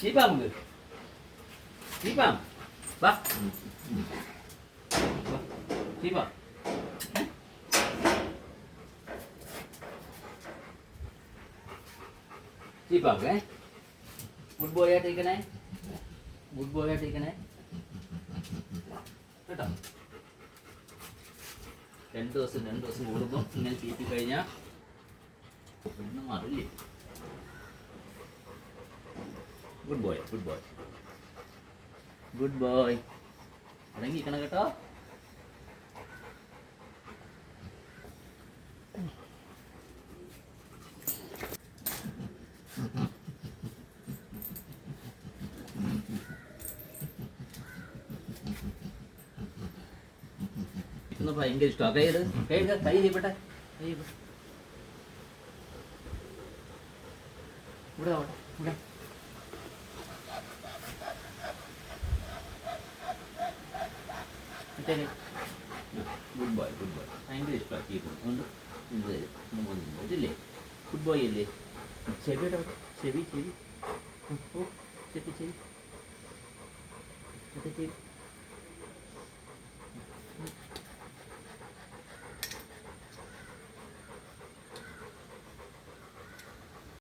ചീപ്പാ നമുക്ക് ചീപ്പാ വാ ചീപ്പാ ചീപ്പാ നമുക്ക് ഗുഡ് ബോയ് ആയിട്ടിരിക്കണേ ഗുഡ് ബോയ് ആയിട്ടിരിക്കണേ കേട്ടോ. 2 ദിവസം കൂടുമ്പോൾ ഇങ്ങനെ ചീറ്റി കഴിഞ്ഞാൽ ഒന്നും മാറില്ലേ. Good boy good boy good boy അടങ്ങിയിരിക്കണം കേട്ടോ. ഭയങ്കര ഇഷ്ടമാണ്. കൈ ചെയ്യപ്പെട്ടെ ഇവിടെ ഇവിടെ ഗുഡ് ബോയ് ഭയങ്കര ഇഷ്ടമാണ് അതുകൊണ്ട് ഇതില്ലേ ഗുഡ് ബോയ് അല്ലേ. ചെവിയുടെ ചെവി ചെവി ചെവി ചെവി